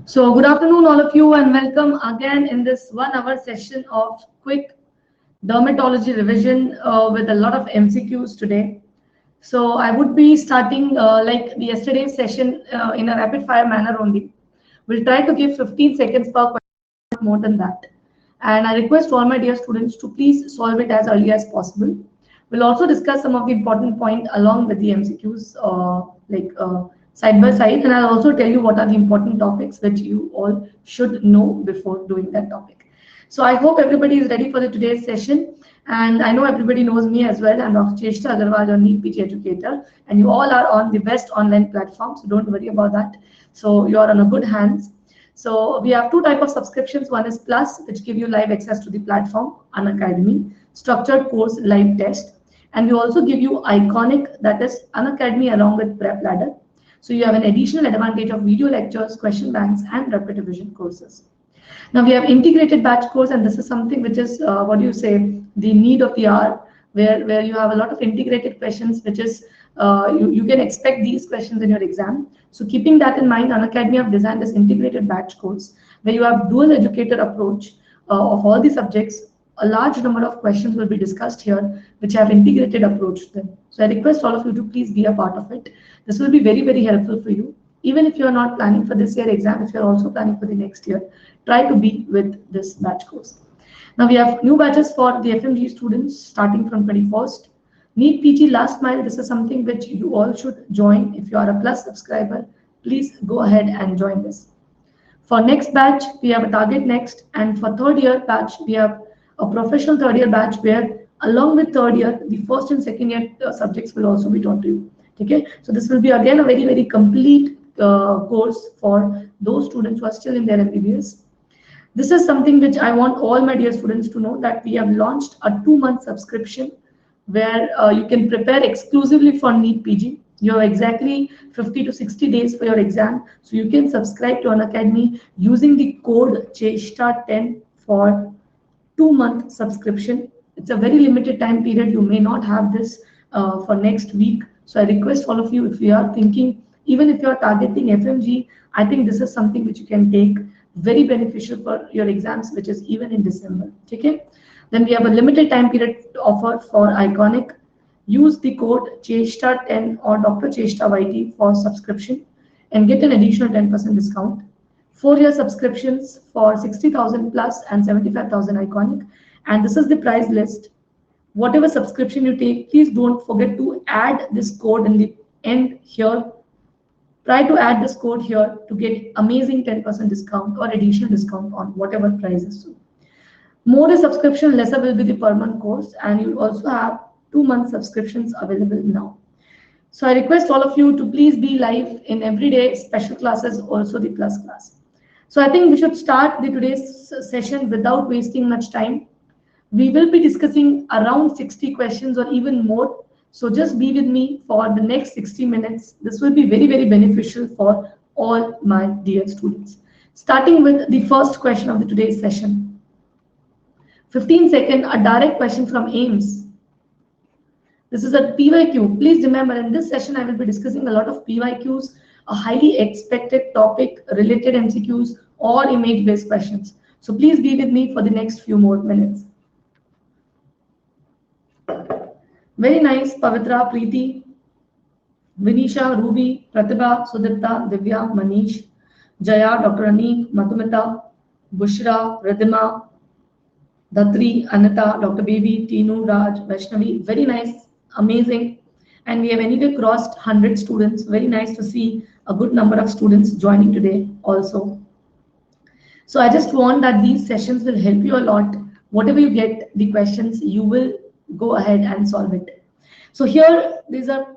So, good afternoon, all of you, and welcome again in this 1 hour session of quick dermatology revision with a lot of MCQs today. So, I would be starting like the yesterday's session in a rapid fire manner only. We'll try to give 15 seconds per question, not more than that. And I request all my dear students to please solve it as early as possible. We'll also discuss some of the important points along with the MCQs, side by side, and I'll also tell you what are the important topics which you all should know before doing that topic. So I hope everybody is ready for the today's session, and I know everybody knows me as well. I'm Dr. Cheshta Agarwal, your NEET PG educator, and you all are on the best online platform, so don't worry about that. So you are on a good hands. So we have two type of subscriptions. One is Plus, which give you live access to the platform, Unacademy, structured course live test. And we also give you Iconic, that is Unacademy along with Prep Ladder. So you have an additional advantage of video lectures, question banks, and rapid revision courses. Now we have integrated batch course, and this is something which is, the need of the hour, where you have a lot of integrated questions, which is, you can expect these questions in your exam. So keeping that in mind, Unacademy have designed this integrated batch course, where you have dual educator approach of all the subjects. A large number of questions will be discussed here, which have integrated approach to them. So I request all of you to please be a part of it. This will be very, very helpful for you. Even if you're not planning for this year exam, if you're also planning for the next year, try to be with this batch course. Now we have new batches for the FMG students starting from 21st. NEET PG last mile, this is something which you all should join. If you are a Plus subscriber, please go ahead and join this. For next batch, we have a Target Next, and for third year batch, we have a professional third year batch where along with third year, the first and second year subjects will also be taught to you. Okay, so this will be again a very, very complete course for those students who are still in their MBBS. This is something which I want all my dear students to know, that we have launched a 2-month subscription where you can prepare exclusively for NEET PG. You have exactly 50 to 60 days for your exam. So you can subscribe to Unacademy using the code CHESTA10 for 2-month subscription. It's a very limited time period. You may not have this for next week. So I request all of you, if you are thinking, even if you are targeting FMG, I think this is something which you can take, very beneficial for your exams, which is even in December. Okay. Then we have a limited time period offer for Iconic. Use the code CHESTA10 or Dr. Cheshta YT for subscription and get an additional 10% discount. 4-year subscriptions for 60,000 plus and 75,000 Iconic. And this is the price list. Whatever subscription you take, please don't forget to add this code in the end here. Try to add this code here to get amazing 10% discount or additional discount on whatever price is. More is subscription, lesser will be the per month course, and you also have 2-month subscriptions available now. So I request all of you to please be live in everyday special classes, also the Plus class. So I think we should start the today's session without wasting much time. We will be discussing around 60 questions or even more. So just be with me for the next 60 minutes. This will be very, very beneficial for all my dear students. Starting with the first question of the today's session. 15-second, a direct question from AIMS. This is a PYQ. Please remember, in this session, I will be discussing a lot of PYQs, a highly expected topic, related MCQs, or image-based questions. So please be with me for the next few more minutes. Very nice, Pavitra, Preeti, Vinisha, Ruby, Pratibha, Sudipta, Divya, Manish, Jaya, Dr. Aneek, Madhumita, Bushra, Ridhima, Datri, Anita, Dr. Baby, Tinu, Raj, Vaishnavi. Very nice, amazing. And we have anyway crossed 100 students. Very nice to see a good number of students joining today also. So I just want that these sessions will help you a lot. Whatever you get, the questions, you will go ahead and solve it. So here there's a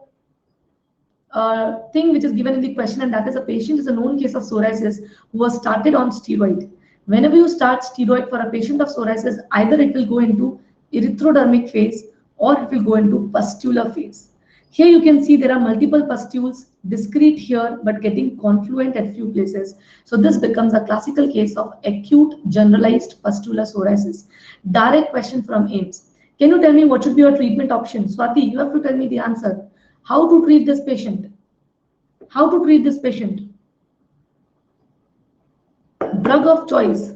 thing which is given in the question, and that is a patient is a known case of psoriasis who was started on steroid. Whenever you start steroid for a patient of psoriasis, either it will go into erythrodermic phase or it will go into pustular phase. Here you can see there are multiple pustules, discrete here, but getting confluent at few places. So this becomes a classical case of acute generalized pustular psoriasis. Direct question from AIMS. Can you tell me what should be your treatment option? Swati, you have to tell me the answer. How to treat this patient? How to treat this patient? drug of choice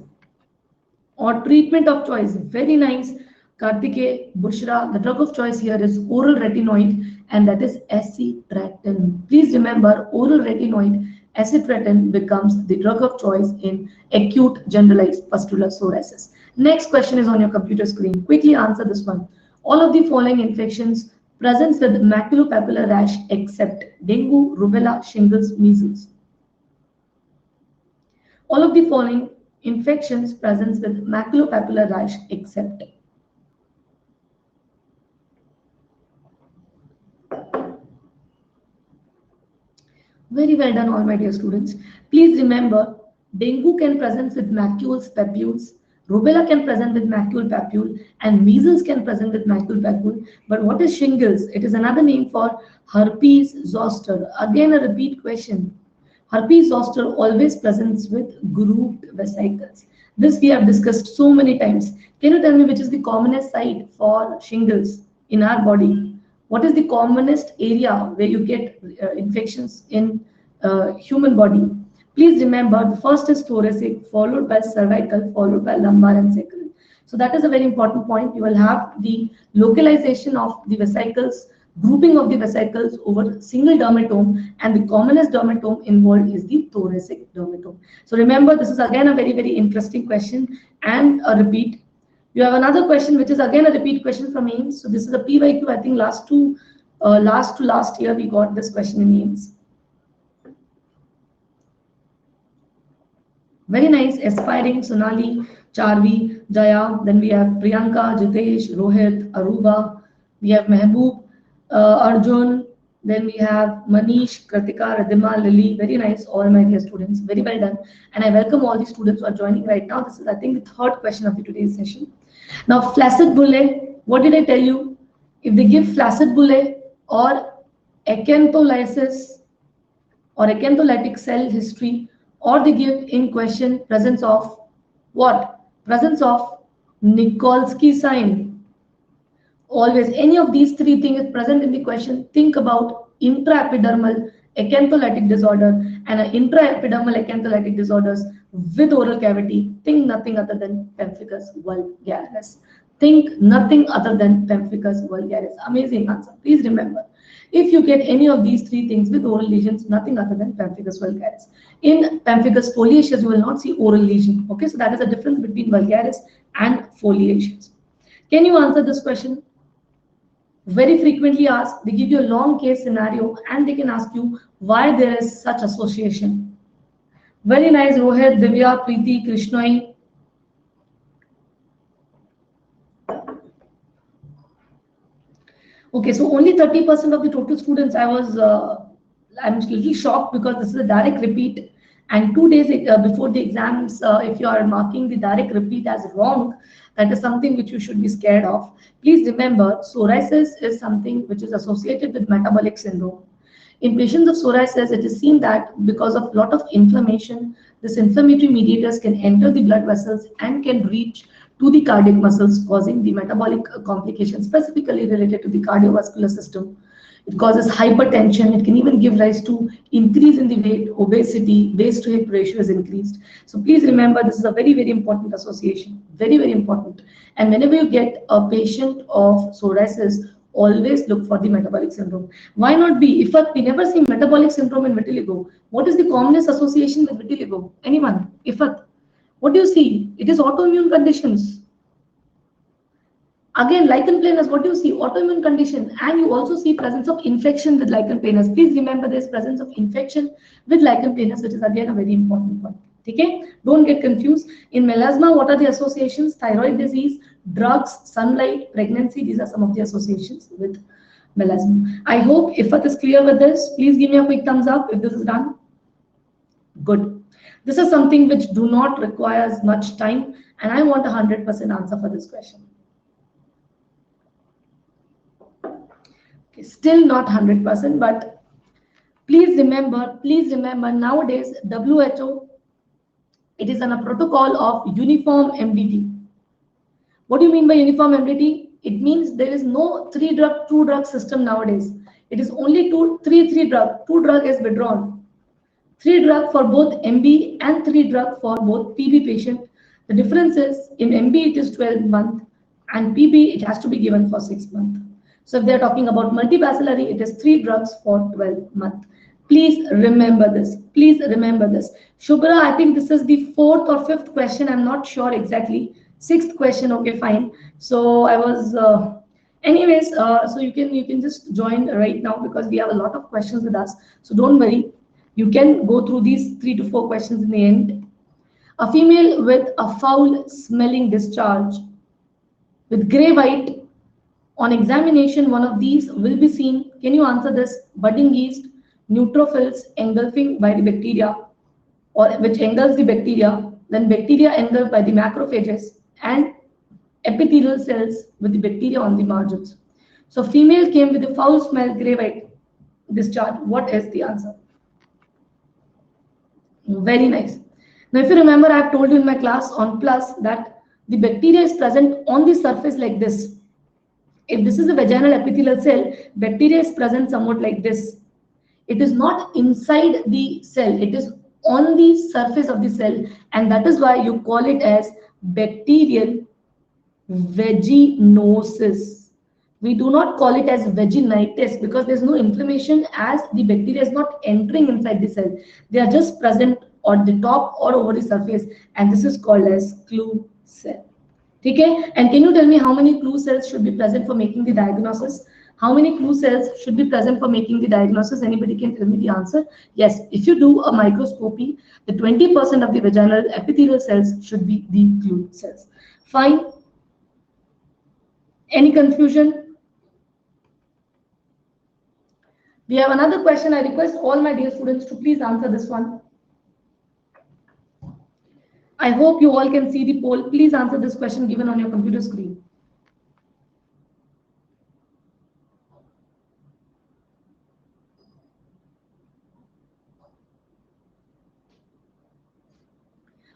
or treatment of choice. Very nice, Kartike, Bushra. The drug of choice here is oral retinoid, and that is acitretin. Please remember, oral retinoid, acitretin becomes the drug of choice in acute generalized pustular psoriasis. Next question is on your computer screen. Quickly answer this one. All of the following infections presents with maculopapular rash except dengue, rubella, shingles, measles. All of the following infections presents with maculopapular rash except. Very well done, all my dear students. Please remember, dengue can present with macules, papules, rubella can present with macule, papule, and measles can present with macule, papule. But what is shingles? It is another name for herpes zoster. Again, a repeat question. Herpes zoster always presents with grooved vesicles. This we have discussed so many times. Can you tell me which is the commonest site for shingles in our body? What is the commonest area where you get infections in human body? Please remember, the first is thoracic, followed by cervical, followed by lumbar and sacral. So that is a very important point. You will have the localization of the vesicles, grouping of the vesicles over single dermatome, and the commonest dermatome involved is the thoracic dermatome. So remember, this is again a very, very interesting question and a repeat. You have another question, which is again a repeat question from AIMS. So this is a PYQ. I think last to last year we got this question in AIMS. Very nice. Aspiring, Sonali, Charvi, Jaya. Then we have Priyanka, Jitesh, Rohit, Aruba. We have Mehboob, Arjun. Then we have Manish, Kritika, Radhima, Lily. Very nice, all my dear students. Very well done. And I welcome all the students who are joining right now. This is, I think, the third question of today's session. Now, flaccid bullae, what did I tell you? If they give flaccid bullae or acantholysis or acantholytic cell history, or they give in question presence of what? Presence of Nikolsky sign. Always, any of these three things is present in the question. Think about intraepidermal acantholytic disorder and an intraepidermal acantholytic disorders with oral cavity. Think nothing other than pemphigus vulgaris. Think nothing other than pemphigus vulgaris. Amazing answer. Please remember, if you get any of these three things with oral lesions, nothing other than pemphigus vulgaris. In pemphigus foliaceus, you will not see oral lesion. Okay, so that is the difference between vulgaris and foliaceus. Can you answer this question? Very frequently asked. They give you a long case scenario and they can ask you why there is such association. Very nice, Rohit, Divya, Preeti, Krishnoi. Okay, so only 30% of the total students. I'm a little shocked because this is a direct repeat. And 2 days before the exams, if you are marking the direct repeat as wrong, that is something which you should be scared of. Please remember, psoriasis is something which is associated with metabolic syndrome. In patients of psoriasis, it is seen that because of a lot of inflammation, this inflammatory mediators can enter the blood vessels and can reach to the cardiac muscles, causing the metabolic complications specifically related to the cardiovascular system. It causes hypertension. It can even give rise to increase in the weight, obesity, waist to hip ratio is increased. So please remember, this is a very, very important association. Very, very important. And whenever you get a patient of psoriasis, always look for the metabolic syndrome. Why not be? If we never see metabolic syndrome in vitiligo, what is the commonest association with vitiligo? Anyone? What do you see? It is autoimmune conditions. Again, lichen planus, what do you see? Autoimmune condition, and you also see presence of infection with lichen planus. Please remember there's presence of infection with lichen planus, which is again a very important one. Okay? Don't get confused. In melasma, what are the associations? Thyroid disease, drugs, sunlight, pregnancy. These are some of the associations with melasma. I hope Ifat is clear with this. Please give me a quick thumbs up if this is done. Good. This is something which do not requires much time, and I want 100% answer for this question. Okay, still not 100%, but please remember nowadays WHO, it is on a protocol of uniform MDT. What do you mean by uniform MDT? It means there is no 3-drug, 2-drug system nowadays. It is only 3 drug. 2 drug is withdrawn. 3 drug for both MB and 3 drug for both PB patient. The difference is in MB it is 12 month and PB it has to be given for 6 months. So if they are talking about multibacillary, it is 3 drugs for 12 months. Please remember this. Please remember this. Shubhra, I think this is the 4th or 5th question. I'm not sure exactly. 6th question. Okay, fine. So I was. Anyways, so you can just join right now because we have a lot of questions with us. So don't worry. You can go through these 3 to 4 questions in the end. A female with a foul smelling discharge with gray white on examination, one of these will be seen. Can you answer this? Budding yeast, neutrophils engulfing by the bacteria, or which engulfs the bacteria, then bacteria engulfed by the macrophages, and epithelial cells with the bacteria on the margins. So female came with a foul smell, gray white discharge. What is the answer? Very nice. Now, if you remember, I have told you in my class on plus that the bacteria is present on the surface like this. If this is a vaginal epithelial cell, bacteria is present somewhat like this. It is not inside the cell, it is on the surface of the cell, and that is why you call it as bacterial vaginosis. We do not call it as vaginitis because there's no inflammation as the bacteria is not entering inside the cell. They are just present on the top or over the surface, and this is called as clue cell. Okay? And can you tell me how many clue cells should be present for making the diagnosis? How many clue cells should be present for making the diagnosis? Anybody can tell me the answer? Yes, if you do a microscopy, the 20% of the vaginal epithelial cells should be the clue cells. Fine. Any confusion? We have another question. I request all my dear students to please answer this one. I hope you all can see the poll. Please answer this question given on your computer screen.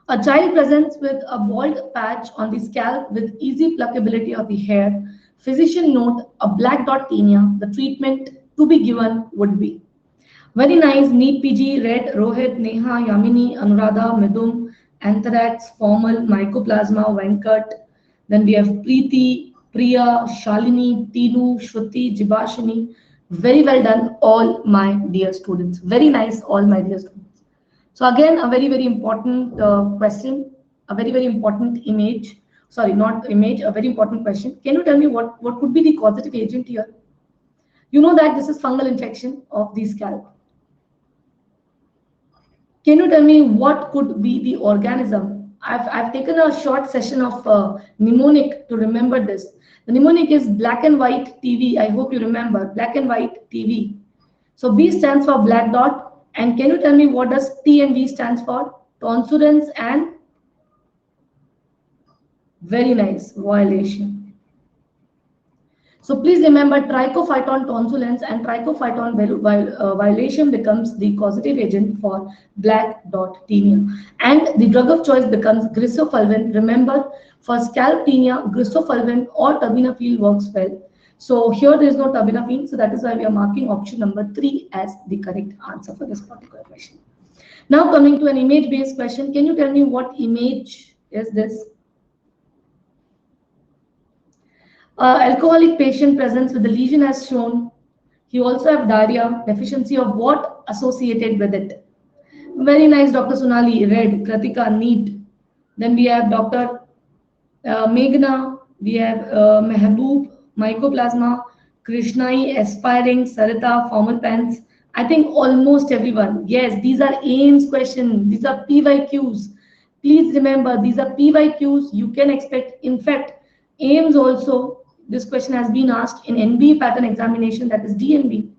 A child presents with a bald patch on the scalp with easy pluckability of the hair. Physician note a black dot tinea. The treatment to be given would be. Very nice. Neat PG, Red, Rohit, Neha, Yamini, Anuradha, Midum, Anthrax, Formal, Mycoplasma, Venkat. Then we have Preeti, Priya, Shalini, Tinu, Shruti, Jibashini. Very well done, all my dear students. Very nice, all my dear students. So again, a very, very important question, a very, very important image. Sorry, not image, a very important question. Can you tell me what could be the causative agent here? You know that this is fungal infection of the scalp. Can you tell me what could be the organism? I've taken a short session of mnemonic to remember this. The mnemonic is black and white TV. I hope you remember black and white TV. So B stands for black dot. And can you tell me what does T and V stands for? Tonsilins and very nice violation. So please remember trichophyton tonsilins and trichophyton violation becomes the causative agent for black dot tinea. And the drug of choice becomes grisofulvin. Remember, for scalp tinea, grisofulvin or terbinafine works well. So here there is no terbinafine, so that is why we are marking option number 3 as the correct answer for this particular question. Now coming to an image-based question, can you tell me what image is this? Alcoholic patient presents with the lesion as shown. He also have diarrhea, deficiency of what associated with it? Very nice, Dr. Sonali, red, Kratika, neat. Then we have Dr. Meghna, we have Mehboob, Mycoplasma, Krishnai, Aspiring, Sarita, Formal Pens. I think almost everyone. Yes, these are AIMS questions. These are PYQs. Please remember, these are PYQs. You can expect, in fact, AIMS also, this question has been asked in NB pattern examination, that is DNB.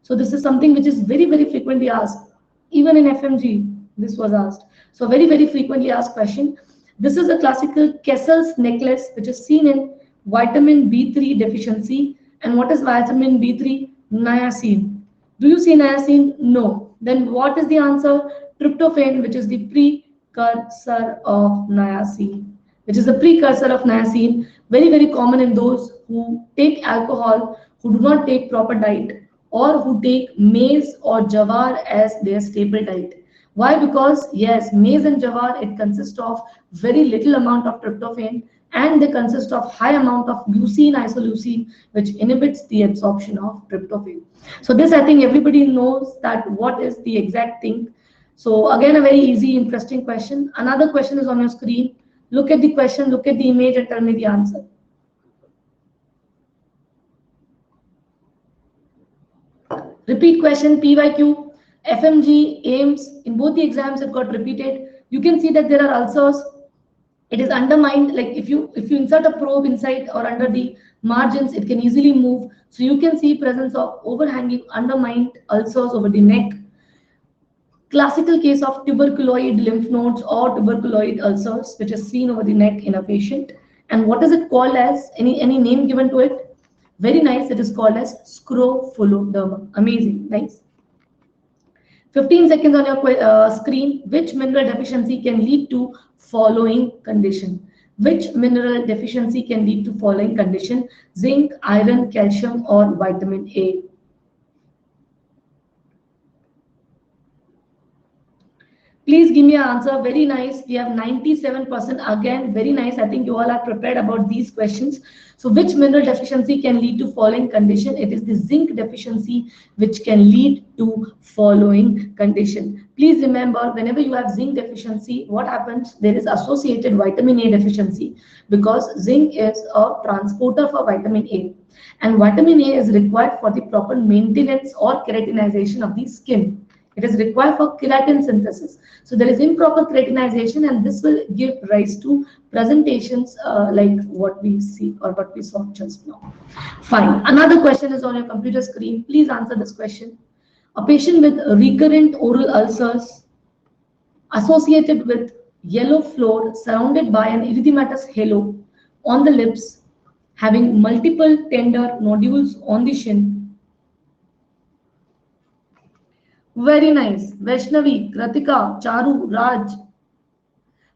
So this is something which is very, very frequently asked. Even in FMG, this was asked. So very, very frequently asked question. This is a classical Kessel's necklace, which is seen in vitamin B3 deficiency. And what is vitamin B3? Niacin. Do you see niacin? No. Then what is the answer? Tryptophan, which is the precursor of niacin. Which is the precursor of niacin. Very, very common in those who take alcohol, who do not take proper diet. or who take maize or jawar as their staple diet. Why? Because yes, maize and jawar, it consists of very little amount of tryptophan, and they consist of high amount of leucine, isoleucine, which inhibits the absorption of tryptophan. So this, I think everybody knows that what is the exact thing. So again, a very easy, interesting question. Another question is on your screen. Look at the question, look at the image, and tell me the answer. Repeat question, PYQ, FMG, AIMS, in both the exams it got repeated. You can see that there are ulcers. It is undermined, like if you insert a probe inside or under the margins, it can easily move. So you can see presence of overhanging undermined ulcers over the neck. Classical case of tuberculoid lymph nodes or tuberculoid ulcers, which is seen over the neck in a patient. And what is it called as? Any name given to it? Very nice. It is called as scropholoderma. Amazing. Nice. 15 seconds on your screen. Which mineral deficiency can lead to following condition? Which mineral deficiency can lead to following condition? Zinc, iron, calcium, or vitamin A? Please give me an answer. Very nice. We have 97%. Again, very nice. I think you all are prepared about these questions. So which mineral deficiency can lead to following condition? It is the zinc deficiency which can lead to following condition. Please remember, whenever you have zinc deficiency, what happens? There is associated vitamin A deficiency, because zinc is a transporter for vitamin A. And vitamin A is required for the proper maintenance or keratinization of the skin. It is required for keratin synthesis. So there is improper keratinization, and this will give rise to presentations like what we see or what we saw just now. Fine. Another question is on your computer screen. Please answer this question. A patient with recurrent oral ulcers associated with yellow floor surrounded by an erythematous halo on the lips, having multiple tender nodules on the shin. Very nice. Vaishnavi, Kratika, Charu, Raj.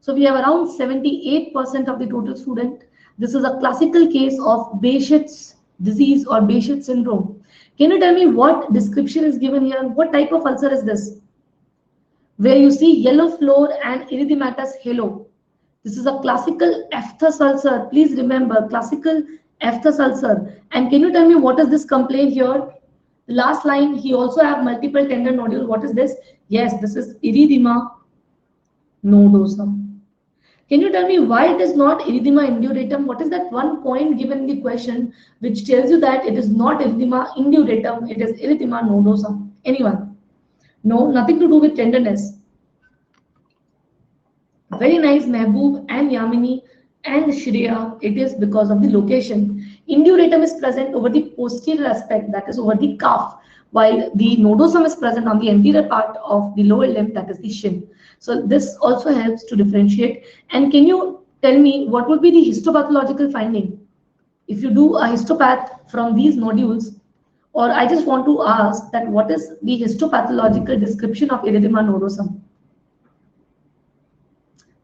So we have around 78% of the total student. This is a classical case of Behçet's disease or Behçet syndrome. Can you tell me what description is given here? What type of ulcer is this? Where you see yellow floor and erythematous halo. This is a classical aphthous ulcer. Please remember, classical aphthous ulcer. And can you tell me what is this complaint here? The last line, he also have multiple tender nodules. What is this? Yes, this is erythema nodosum. Can you tell me why it is not erythema induratum? What is that one point given in the question which tells you that it is not erythema induratum, it is erythema nodosum? Anyone? No, nothing to do with tenderness. Very nice, Mehboob and Yamini and Shreya. It is because of the location. Induratum is present over the posterior aspect, that is over the calf, while the nodosum is present on the anterior part of the lower limb, that is the shin. So this also helps to differentiate. And can you tell me what would be the histopathological finding? If you do a histopath from these nodules, or I just want to ask that what is the histopathological description of erythema nodosum?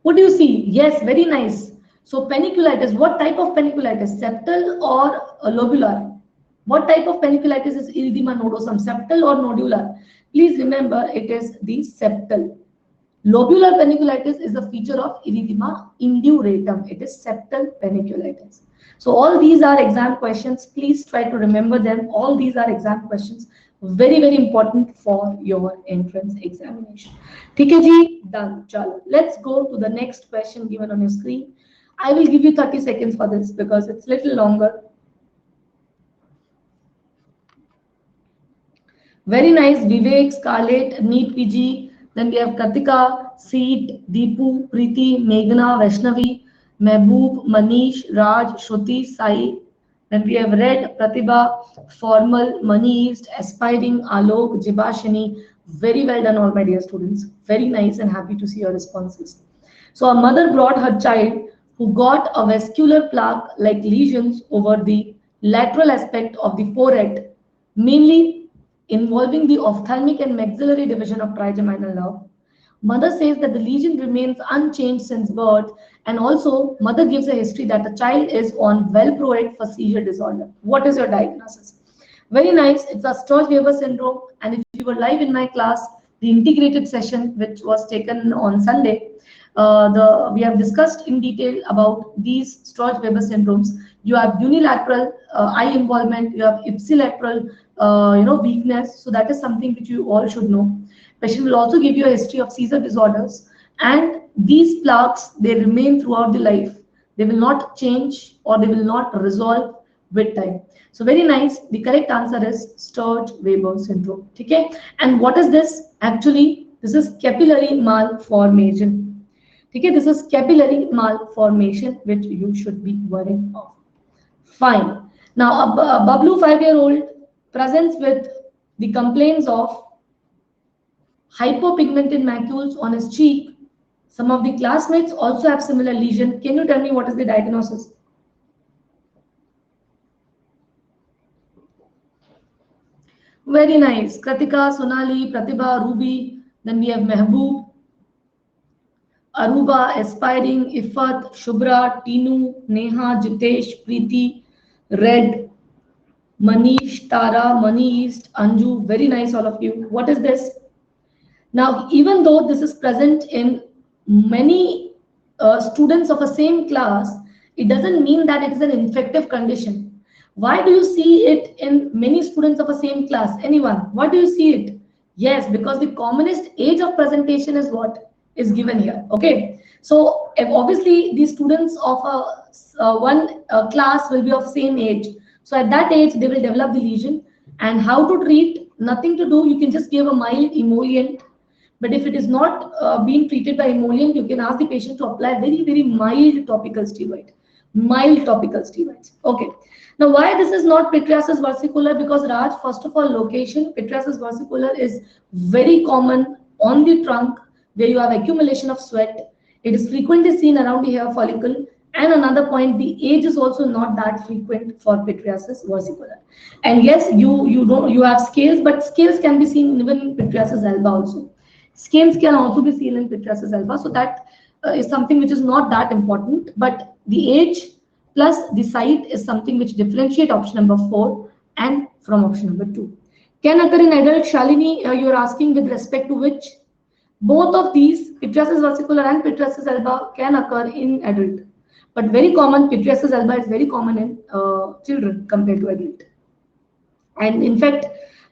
What do you see? Yes, very nice. So paniculitis, what type of paniculitis? Septal or lobular? What type of paniculitis is erythema nodosum? Septal or nodular? Please remember, it is the septal. Lobular paniculitis is a feature of erythema induratum. It is septal paniculitis. So all these are exam questions. Please try to remember them. All these are exam questions. Very, very important for your entrance examination. ठीक है जी, done. चलो, let's go to the next question given on your screen. I will give you 30 seconds for this because it's little longer. Very nice, Vivek, Scarlett, NEET PG. Then we have Katika, Seed, Deepu, Preeti, Meghna, Vaishnavi, Mehboob, Manish, Raj, Shruti, Sai. Then we have Red, Pratibha, Formal, Money East, Aspiring, Alok, Jibashini. Very well done, all my dear students. Very nice and happy to see your responses. So a mother brought her child who got a vascular plaque like lesions over the lateral aspect of the forehead, mainly involving the ophthalmic and maxillary division of trigeminal nerve. Mother says that the lesion remains unchanged since birth, and also mother gives a history that the child is on valproate for seizure disorder. What is your diagnosis? Very nice. It's a Sturge-Weber syndrome. And if you were live in my class, the integrated session, which was taken on Sunday, we have discussed in detail about these Sturge-Weber syndromes. You have unilateral eye involvement. You have ipsilateral, weakness. So that is something which you all should know. Patient will also give you a history of seizure disorders. And these plaques, they remain throughout the life. They will not change or they will not resolve with time. So very nice. The correct answer is Sturge-Weber syndrome. Okay. And what is this? Actually, this is capillary malformation. Okay. This is capillary malformation, which you should be worried of. Fine. Now, a Bablu 5-year-old presents with the complaints of hypopigmented macules on his cheek. Some of the classmates also have similar lesion. Can you tell me what is the diagnosis? Very nice. Kratika, Sonali, Pratibha, Ruby. Then we have Mehboob, Aruba, Aspiring, Ifat, Shubhra, Tinu, Neha, Jitesh, Preeti, Red, Manish, Tara, Mani East, Anju. Very nice, all of you. What is this? Now, even though this is present in many students of a same class, it doesn't mean that it is an infective condition. Why do you see it in many students of a same class? Anyone? Why do you see it? Yes, because the commonest age of presentation is what is given here. Okay. So obviously the students of one class will be of same age. So at that age, they will develop the lesion. And how to treat? Nothing to do. You can just give a mild emollient. But if it is not being treated by emollient, you can ask the patient to apply very, very mild topical steroid. Mild topical steroids. Okay. Now, why this is not pityriasis versicolor? Because Raj, first of all, location, pityriasis versicolor is very common on the trunk where you have accumulation of sweat. It is frequently seen around the hair follicle. And another point, the age is also not that frequent for pityriasis versicolor. And yes, you have scales, but scales can be seen even in pityriasis alba also. Scales can also be seen in pityriasis alba. So that is something which is not that important. But the age plus the site is something which differentiate option number 4 and from option number 2. Can occur in adult. Shalini, you are asking with respect to which? Both of these, pityriasis versicolor and pityriasis alba, can occur in adult. But very common, pityriasis alba is very common in children compared to adult. And in fact,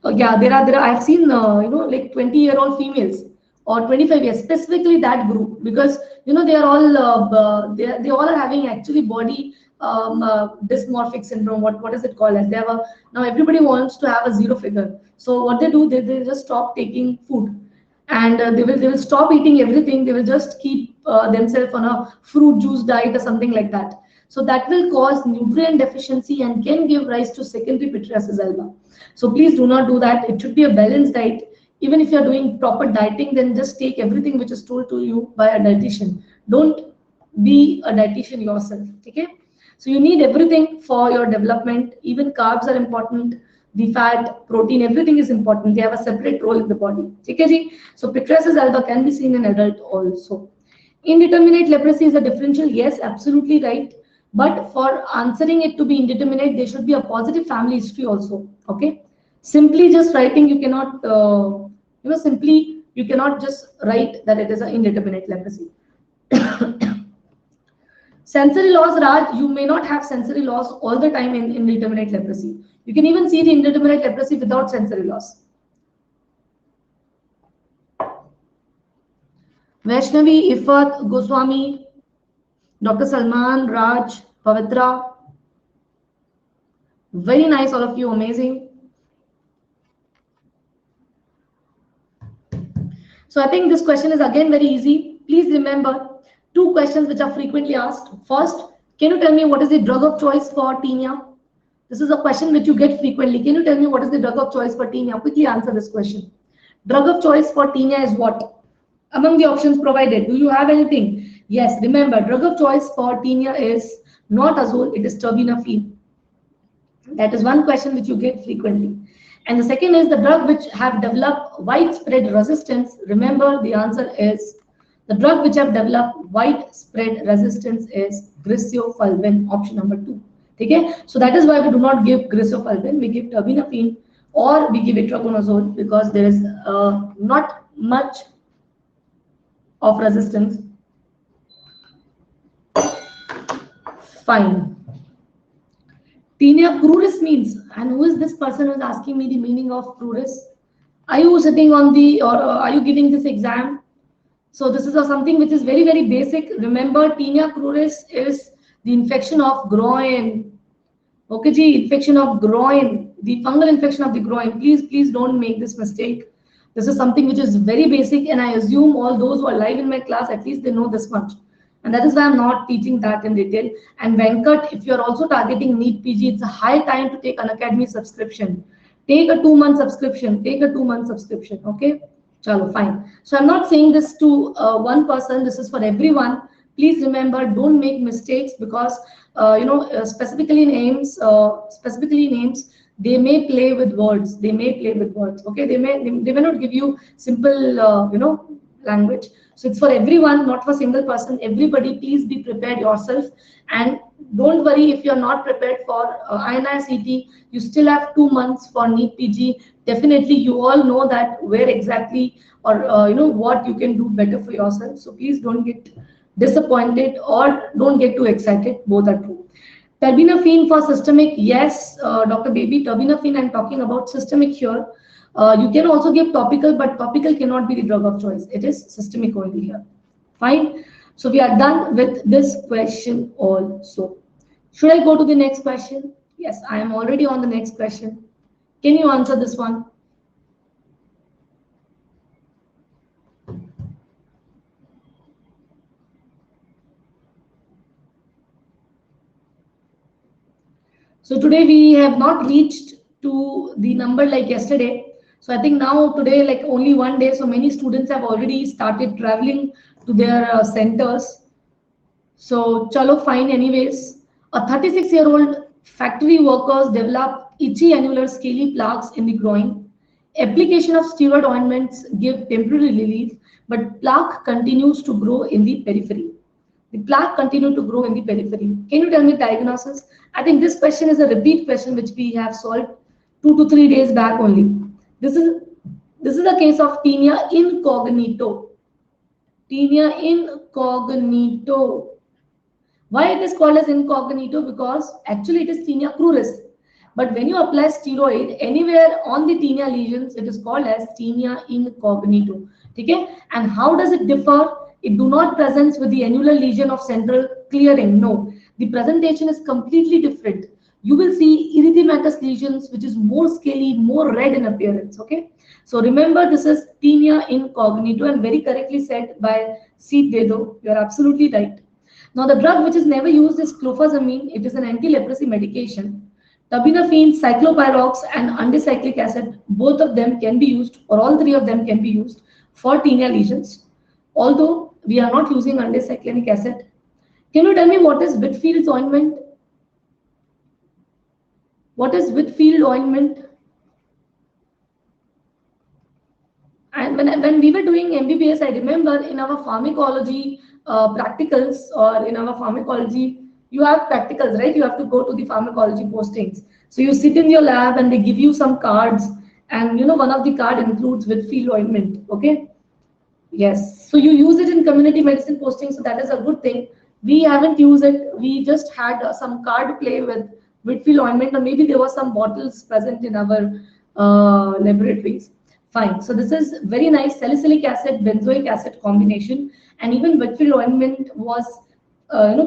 I've seen like 20-year-old females or 25 years, specifically that group, because they are all they all are having actually body dysmorphic syndrome. What is it called as? Now everybody wants to have a zero figure. So what they do, they just stop taking food, and they will stop eating everything. They will just keep themselves on a fruit juice diet or something like that. So that will cause nutrient deficiency and can give rise to secondary pityriasis alba. So please do not do that. It should be a balanced diet. Even if you are doing proper dieting, then just take everything which is told to you by a dietitian. Don't be a dietitian yourself. Okay. So you need everything for your development. Even carbs are important. The fat, protein, everything is important. They have a separate role in the body. Okay. So pityriasis alba can be seen in adult also. Indeterminate leprosy is a differential. Yes, absolutely right. But for answering it to be indeterminate, there should be a positive family history also. Okay. Simply just writing, you cannot, you cannot just write that it is an indeterminate leprosy. Sensory loss, Raj, you may not have sensory loss all the time in indeterminate leprosy. You can even see the indeterminate leprosy without sensory loss. Vaishnavi, Ifat, Goswami, Dr. Salman, Raj, Pavitra. Very nice, all of you, amazing. So I think this question is again very easy. Please remember 2 questions which are frequently asked. First, can you tell me what is the drug of choice for tinea? This is a question which you get frequently. Can you tell me what is the drug of choice for tinea? Quickly answer this question. Drug of choice for tinea is what? Among the options provided, do you have anything? Yes, remember, drug of choice for tinea is not azole, it is terbinafine. That is one question which you get frequently. And the second is the drug which have developed widespread resistance. Remember, the answer is the drug which have developed widespread resistance is griseofulvin, option number 2. Okay, so that is why we do not give griseofulvin, we give terbinafine or we give itraconazole, because there is not much of resistance. Fine. Tinea cruris means, and who is this person who is asking me the meaning of cruris? Are you sitting on the, or are you giving this exam? So this is something which is very, very basic. Remember, tinea cruris is the infection of groin. Okay, ji, infection of groin, the fungal infection of the groin. Please, please don't make this mistake. This is something which is very basic, and I assume all those who are live in my class, at least they know this much. And that is why I'm not teaching that in detail. And Venkat, if you're also targeting NEET PG, it's a high time to take Unacademy subscription. Take a 2-month subscription. Take a 2-month subscription. Okay? Chalo, fine. So I'm not saying this to one person. This is for everyone. Please remember, don't make mistakes, because specifically names, they may play with words. They may play with words. Okay, they may not give you simple language. So it's for everyone, not for single person. Everybody, please be prepared yourself, and don't worry if you're not prepared for INI-CT. You still have 2 months for NEET PG. Definitely, you all know that where exactly, or what you can do better for yourself. So please don't get disappointed or don't get too excited. Both are true. Terbinafine for systemic, yes, Dr. Baby, terbinafine, I'm talking about systemic here. You can also give topical, but topical cannot be the drug of choice. It is systemic only here. Fine. So we are done with this question also. Should I go to the next question? Yes, I am already on the next question. Can you answer this one? So today we have not reached to the number like yesterday. So I think now today, like only one day, so many students have already started traveling to their centers. So chalo, fine anyways. A 36-year-old factory workers develop itchy annular scaly plaques in the groin. Application of steroid ointments give temporary relief, but plaque continues to grow in the periphery. The plaque continued to grow in the periphery. Can you tell me diagnosis? I think this question is a repeat question which we have solved 2 to 3 days back only. This is a case of tinea incognito. Tinea incognito. Why it is called as incognito? Because actually it is tinea cruris. But when you apply steroid anywhere on the tinea lesions, it is called as tinea incognito. Okay? And how does it differ? It do not present with the annular lesion of central clearing. No, the presentation is completely different. You will see erythematous lesions, which is more scaly, more red in appearance. Okay, so remember this is tinea incognito, and very correctly said by C. Dedo. You are absolutely right. Now the drug which is never used is clofazimine. It is an anti-leprosy medication. Terbinafine, cyclopyrox, and andecyclic acid, both of them can be used, or all three of them can be used for tinea lesions. Although we are not using andecyclinic acid. Can you tell me what is Whitfield's ointment? What is Whitfield ointment? And when we were doing MBBS, I remember in our pharmacology practicals, or in our pharmacology, you have practicals, right? You have to go to the pharmacology postings. So you sit in your lab and they give you some cards, and one of the card includes Whitfield ointment. Okay. Yes, so you use it in community medicine posting, so that is a good thing. We haven't used it. We just had some card play with Whitfield ointment, or maybe there were some bottles present in our laboratories. Fine. So this is very nice salicylic acid, benzoic acid combination, and even Whitfield ointment was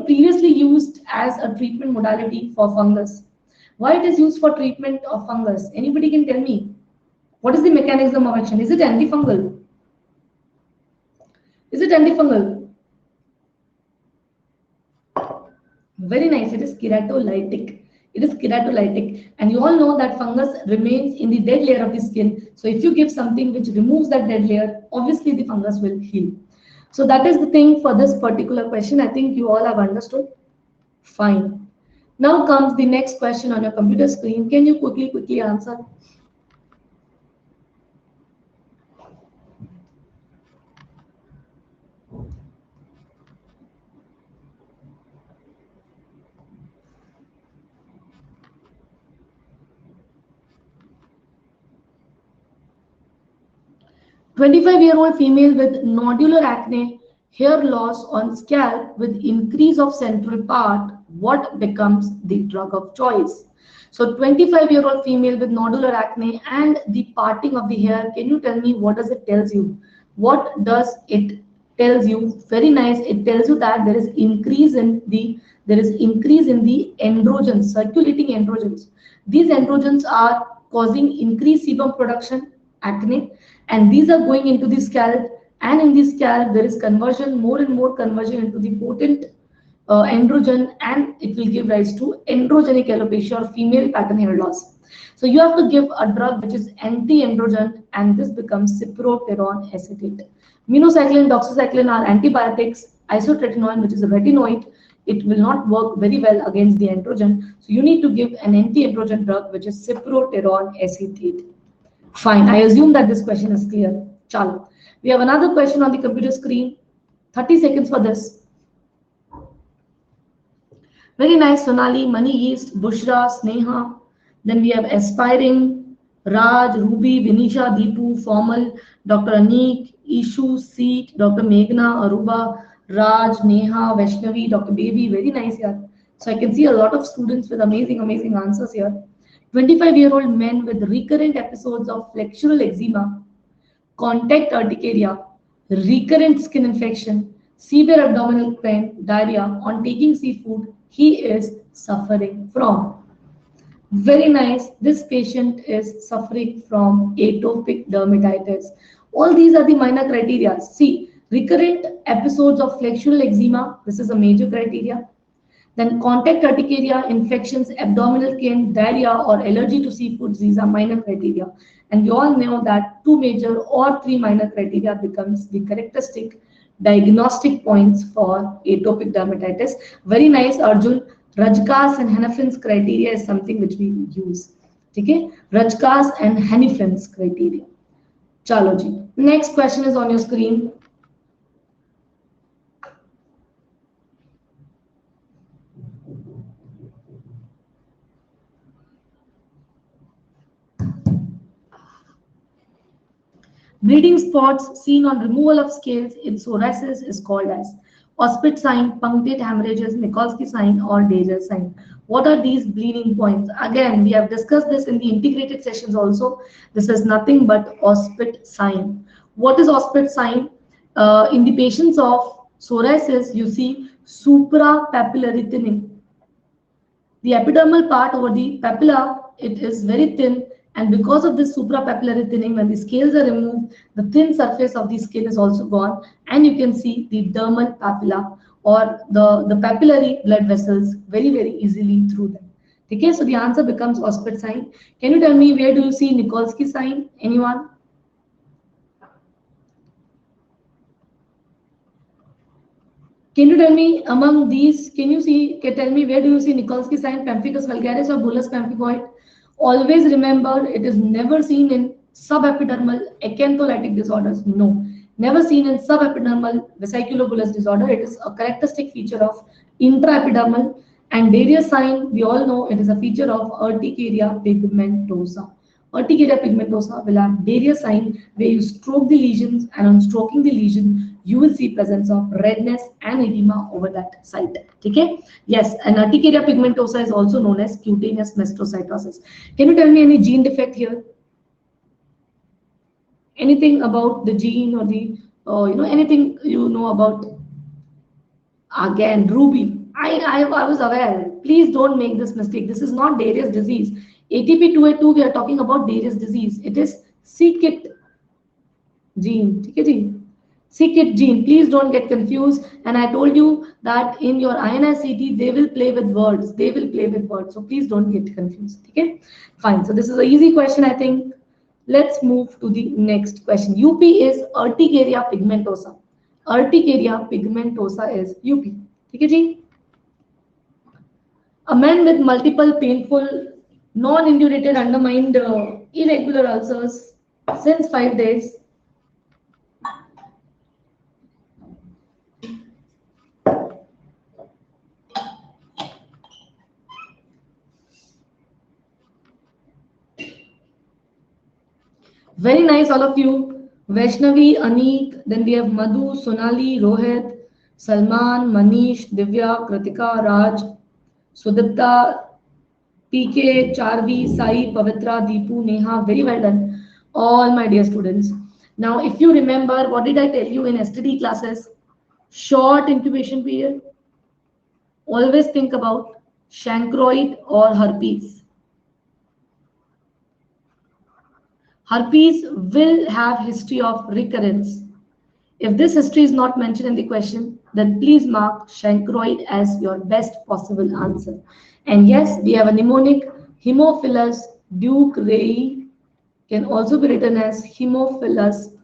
previously used as a treatment modality for fungus. Why it is used for treatment of fungus? Anybody can tell me? What is the mechanism of action? Is it antifungal? Is it antifungal? Very nice. It is keratolytic. It is keratolytic. And you all know that fungus remains in the dead layer of the skin. So if you give something which removes that dead layer, obviously the fungus will heal. So that is the thing for this particular question. I think you all have understood. Fine. Now comes the next question on your computer screen. Can you quickly answer? 25-year-old female with nodular acne, hair loss on scalp with increase of central part, what becomes the drug of choice? So 25-year-old female with nodular acne and the parting of the hair, can you tell me what does it tells you? What does it tells you? Very nice. It tells you that there is increase in the androgens, circulating androgens. These androgens are causing increased sebum production, acne, and these are going into the scalp, and in the scalp there is conversion, more and more conversion into the potent androgen, and it will give rise to androgenic alopecia or female pattern hair loss. So you have to give a drug which is anti-androgen, and this becomes cyproterone acetate. Minocycline, doxycycline are antibiotics. Isotretinoin, which is a retinoid, it will not work very well against the androgen. So you need to give an anti-androgen drug which is cyproterone acetate. Fine. I assume that this question is clear. Chalo. We have another question on the computer screen. 30 seconds for this. Very nice, Sonali, Money East, Bushra, Sneha. Then we have Aspiring, Raj, Ruby, Vinisha, Deepu, Formal, Dr. Anik, Ishu, Seek, Dr. Meghna, Aruba, Raj, Neha, Vaishnavi, Dr. Baby. Very nice here. So I can see a lot of students with amazing, amazing answers here. 25-year-old men with recurrent episodes of flexural eczema, contact urticaria, recurrent skin infection, severe abdominal pain, diarrhea on taking seafood, he is suffering from. Very nice. This patient is suffering from atopic dermatitis. All these are the minor criteria. See, recurrent episodes of flexural eczema, this is a major criteria. Then contact urticaria, infections, abdominal pain, diarrhea, or allergy to seafoods, these are minor criteria. And we all know that two major or three minor criteria becomes the characteristic diagnostic points for atopic dermatitis. Very nice, Arjun. Rajkas and Hannafen's criteria is something which we use. Okay? Rajkas and Hannafen's criteria. Chalo ji. Next question is on your screen. Bleeding spots seen on removal of scales in psoriasis is called as Auspit sign, punctate hemorrhages, Nikolsky sign, or Dejer sign. What are these bleeding points? Again, we have discussed this in the integrated sessions also. This is nothing but Auspit sign. What is Auspit sign? In the patients of psoriasis, you see suprapapillary thinning. The epidermal part over the papilla, it is very thin, and because of this suprapapillary thinning, when the scales are removed, the thin surface of the skin is also gone, and you can see the dermal papilla or the papillary blood vessels very, very easily through them. Okay, so the answer becomes Auspit sign. Can you tell me where do you see Nikolsky sign? Anyone? Can you tell me among these, can tell me where do you see Nikolsky sign, pemphigus vulgaris or bullous pemphigoid? Always remember, it is never seen in subepidermal acantholytic disorders. No, never seen in subepidermal vesiculobullous disorder. It is a characteristic feature of intraepidermal, and Darius sign, we all know it is a feature of urticaria pigmentosa. Urticaria pigmentosa will have Darius sign where you stroke the lesions, and on stroking the lesion, you will see presence of redness and edema over that site. Okay? Yes, and urticaria pigmentosa is also known as cutaneous mastocytosis. Can you tell me any gene defect here? Anything about the gene or the, anything you know about? Again, Ruby. I was aware. Please don't make this mistake. This is not Darius disease. ATP2A2, we are talking about Darius disease. It is c-KIT gene. Okay, c-KIT gene. Please don't get confused. And I told you that in your INICT, they will play with words. They will play with words. So please don't get confused. Okay, fine. So this is an easy question, I think. Let's move to the next question. UP is urticaria pigmentosa. Urticaria pigmentosa is UP. Okay, ji? A man with multiple painful, non-indurated, undermined, irregular ulcers since 5 days. Very nice, all of you. Vaishnavi, Anik, then we have Madhu, Sonali, Rohit, Salman, Manish, Divya, Kritika, Raj, Sudipta, PK, Charvi, Sai, Pavitra, Deepu, Neha. Very well done, all my dear students. Now, if you remember, what did I tell you in STD classes? Short incubation period. Always think about chancroid or herpes. Herpes will have history of recurrence. If this history is not mentioned in the question, then please mark chancroid as your best possible answer. And yes, we have a mnemonic, Haemophilus ducreyi can also be written as Haemophilus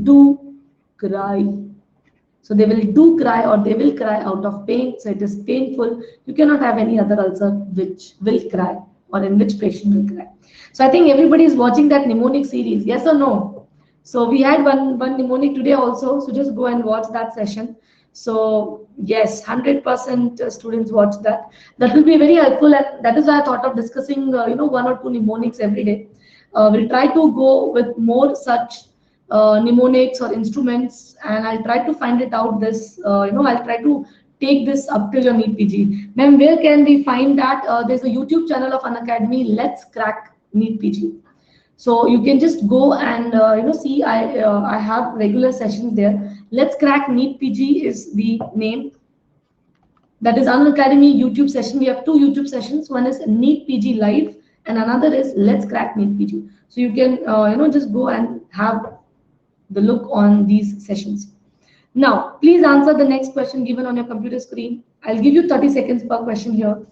ducreyi. So they will do cry or they will cry out of pain. So it is painful. You cannot have any other ulcer which will cry or in which patient will cry. So I think everybody is watching that mnemonic series. Yes or no? So we had one mnemonic today also. So just go and watch that session. So yes, 100% students watch that. That will be very helpful, and that is why I thought of discussing, one or two mnemonics every day. We'll try to go with more such mnemonics or instruments, and I'll try to find it out. I'll try to take this up till your NEET PG. Ma'am, where can we find that? There's a YouTube channel of Unacademy. Let's crack NEET PG. So you can just go and see. I have regular sessions there. Let's crack NEET PG is the name. That is Unacademy YouTube session. We have two YouTube sessions. One is NEET PG live, and another is Let's crack NEET PG. So you can just go and have the look on these sessions. Now, please answer the next question given on your computer screen. I'll give you 30 seconds per question here.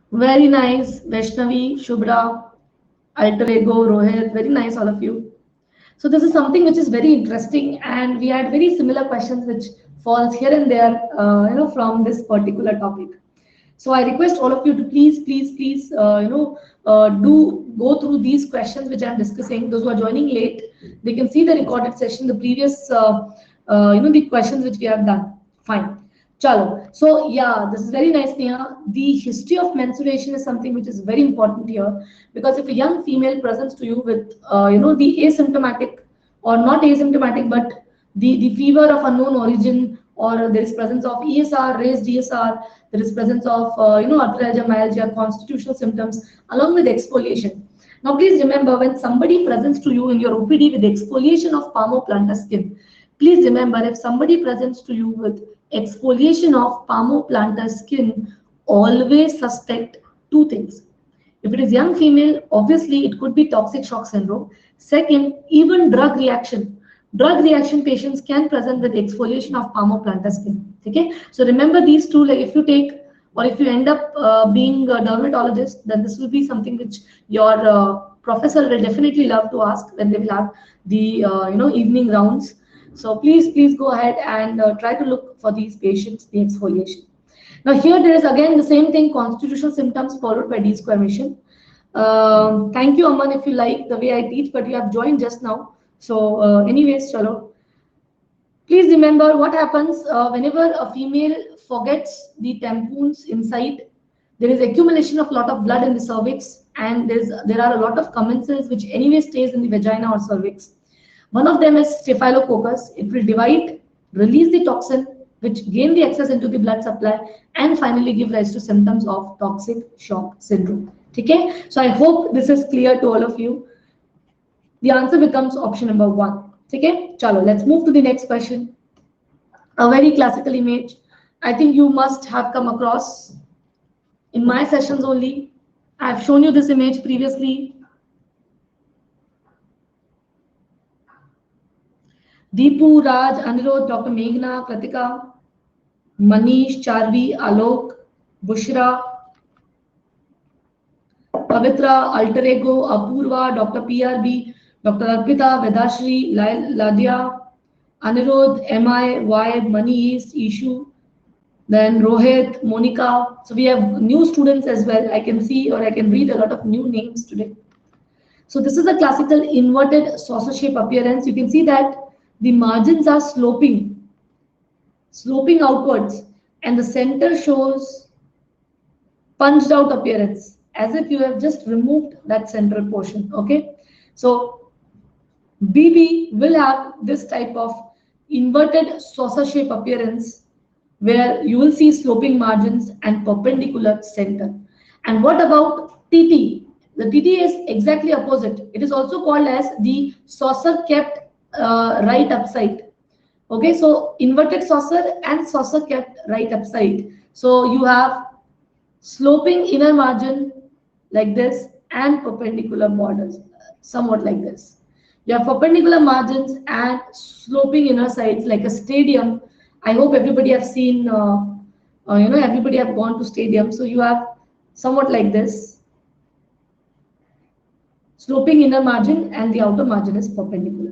Very nice, Vaishnavi, Shubhra, Alter Ego, Rohit. Very nice, all of you. So this is something which is very interesting, and we had very similar questions which falls here and there, from this particular topic. So I request all of you to please, do go through these questions which I'm discussing. Those who are joining late, they can see the recorded session, the previous, the questions which we have done. Fine. Chalo. So yeah, this is very nice, Neha. The history of menstruation is something which is very important here, because if a young female presents to you with, the asymptomatic or not asymptomatic, but the fever of unknown origin, or there is presence of ESR, raised ESR, there is presence of, arthralgia, myalgia, constitutional symptoms, along with exfoliation. Now, please remember, when somebody presents to you in your OPD with exfoliation of palmoplantar skin, please remember, if somebody presents to you with exfoliation of palmoplantar skin, always suspect two things. If it is young female, obviously it could be toxic shock syndrome. Second, even drug reaction. Drug reaction patients can present with exfoliation of palmoplantar skin. Okay, so remember these two. Like if you take, or if you end up being a dermatologist, then this will be something which your professor will definitely love to ask when they will have the evening rounds. So please go ahead and try to look for these patients, the exfoliation. Now here there is again the same thing, constitutional symptoms followed by desquamation. Thank you, Aman, if you like the way I teach, but you have joined just now. So anyways, chalo. Please remember what happens whenever a female forgets the tampons inside. There is accumulation of lot of blood in the cervix, and there are a lot of commensals which anyway stays in the vagina or cervix. One of them is staphylococcus. It will divide, release the toxin, which gain the access into the blood supply, and finally give rise to symptoms of toxic shock syndrome. Okay, so I hope this is clear to all of you. The answer becomes option number 1. Okay, chalo, let's move to the next question. A very classical image. I think you must have come across in my sessions only. I've shown you this image previously. Deepu, Raj, Anirudh, Dr. Meghna, Kritika, Manish, Charvi, Alok, Bushra, Pavitra, Alter Ego, Apurva, Dr. PRB, Dr. Arpita, Vedashri, Ladia, Anirudh, MI, Vibe, Money East, Ishu, then Rohit, Monica. So we have new students as well. I can see or I can read a lot of new names today. So this is a classical inverted saucer shape appearance. You can see that the margins are sloping outwards, and the center shows punched out appearance as if you have just removed that central portion. Okay, so BB will have this type of inverted saucer shape appearance where you will see sloping margins and perpendicular center. And what about TT? The TT is exactly opposite. It is also called as the saucer kept right upside. Okay, so inverted saucer and saucer kept right upside. So you have sloping inner margin like this and perpendicular borders, somewhat like this. You have perpendicular margins and sloping inner sides like a stadium. I hope everybody have seen, everybody have gone to stadium. So you have somewhat like this, sloping inner margin and the outer margin is perpendicular.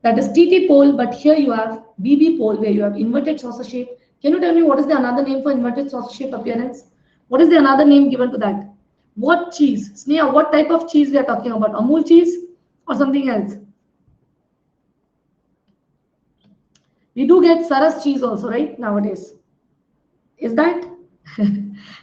That is TT pole, but here you have BB pole where you have inverted saucer shape. Can you tell me what is the another name for inverted saucer shape appearance? What is the another name given to that? What cheese? Sneha, what type of cheese we are talking about? Amul cheese or something else? We do get Saras cheese also, right, nowadays. Is that?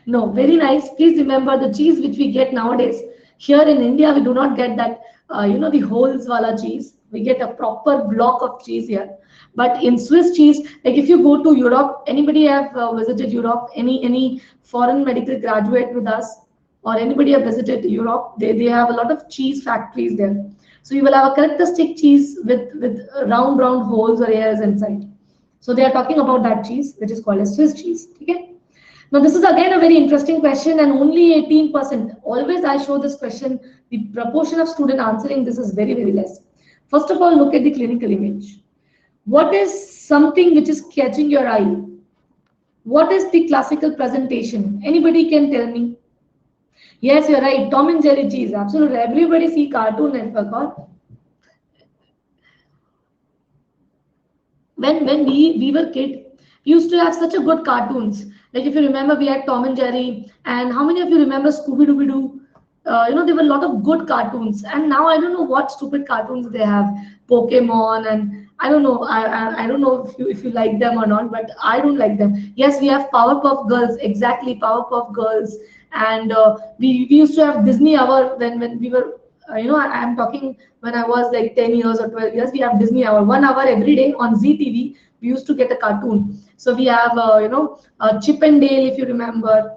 No, very nice. Please remember the cheese which we get nowadays. Here in India, we do not get that, the holes wala cheese. We get a proper block of cheese here. But in Swiss cheese, like if you go to Europe, anybody have visited Europe, any foreign medical graduate with us, or anybody have visited Europe, they have a lot of cheese factories there. So you will have a characteristic cheese with round holes or ears inside. So they are talking about that cheese, which is called as Swiss cheese. Okay. Now this is again a very interesting question, and only 18%. Always I show this question, the proportion of student answering this is very, very less. First of all, look at the clinical image. What is something which is catching your eye? What is the classical presentation? Anybody can tell me? Yes, you're right. Tom and Jerry cheese. Absolutely. Everybody see Cartoon Network. Or when we were kid, we used to have such a good cartoons. Like if you remember, we had Tom and Jerry. And how many of you remember Scooby-Doo? There were a lot of good cartoons. And now I don't know what stupid cartoons they have. Pokemon, and I don't know. I don't know if you like them or not, but I don't like them. Yes, we have Powerpuff Girls. Exactly, Powerpuff Girls. And we used to have Disney Hour when we were, I'm talking when I was like 10 years or 12 years, we have Disney Hour, 1 hour every day on ZTV. We used to get a cartoon. So we have, Chip and Dale, if you remember,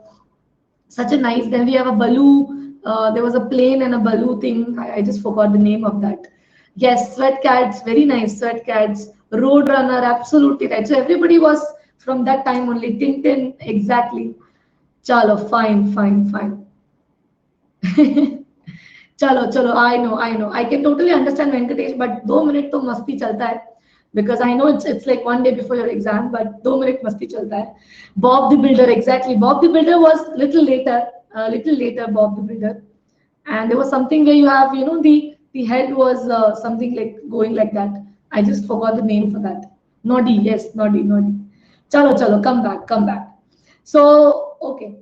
such a nice. Then we have a Baloo. There was a plane and a Baloo thing. I just forgot the name of that. Yes, Sweat Cats, very nice. Sweat Cats, Roadrunner, absolutely right. So everybody was from that time only. Tintin, exactly. Chalo, fine. Chalo, I know. I can totally understand Venkatesh, but 2 minutes to masti chalta hai. Because I know it's like one day before your exam, but 2 minutes masti chalta hai. Bob the Builder, exactly. Bob the Builder was little later, Bob the Builder. And there was something where you have, the head was something like going like that. I just forgot the name for that. Noddy, yes, Noddy. Chalo, come back. So, okay.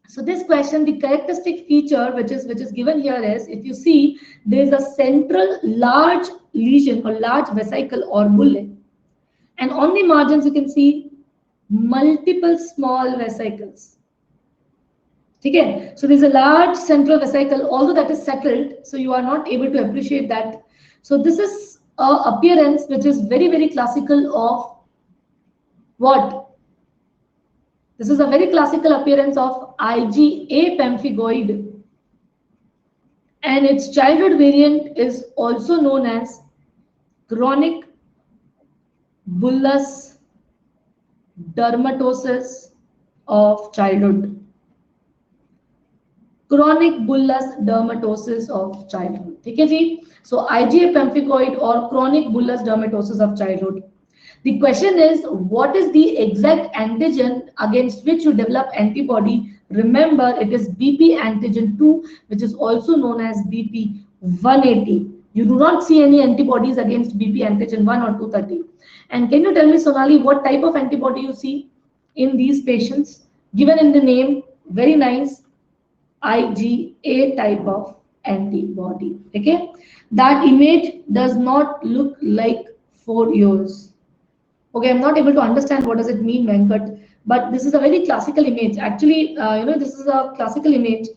So this question, the characteristic feature which is given here is, if you see, there is a central large lesion or large vesicle or bulle, and on the margins you can see multiple small vesicles. Okay, so there's a large central vesicle, although that is settled, so you are not able to appreciate that. So this is a appearance which is very, very classical of what? This is a very classical appearance of IgA pemphigoid, and its childhood variant is also known as chronic bullous dermatosis of childhood. Chronic bullous dermatosis of childhood. Okay, ji? So IgA pemphigoid or chronic bullous dermatosis of childhood. The question is, what is the exact antigen against which you develop antibody? Remember, it is BP antigen 2, which is also known as BP 180. You do not see any antibodies against BP antigen 1 or 230. And can you tell me, Sonali, what type of antibody you see in these patients? Given in the name, very nice, IgA type of antibody. Okay, that image does not look like 4 years. Okay, I'm not able to understand what does it mean, Venkat, but this is a very classical image. Actually, this is a classical image.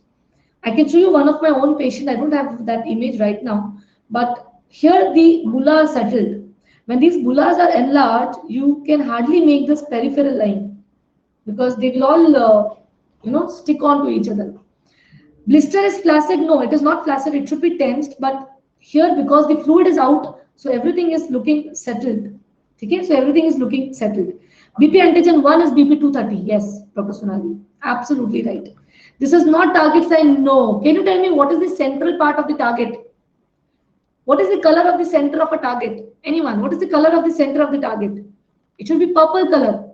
I can show you one of my own patient. I don't have that image right now, but here the bulla are settled. When these bullas are enlarged, you can hardly make this peripheral line because they will all, stick on to each other. Blister is flaccid. No, it is not flaccid. It should be tensed, but here because the fluid is out, so everything is looking settled. Okay, so everything is looking settled. BP antigen 1 is BP 230. Yes, Dr. Sonali, absolutely right. This is not target sign. No. Can you tell me what is the central part of the target? What is the color of the center of a target? Anyone? What is the color of the center of the target? It should be purple color.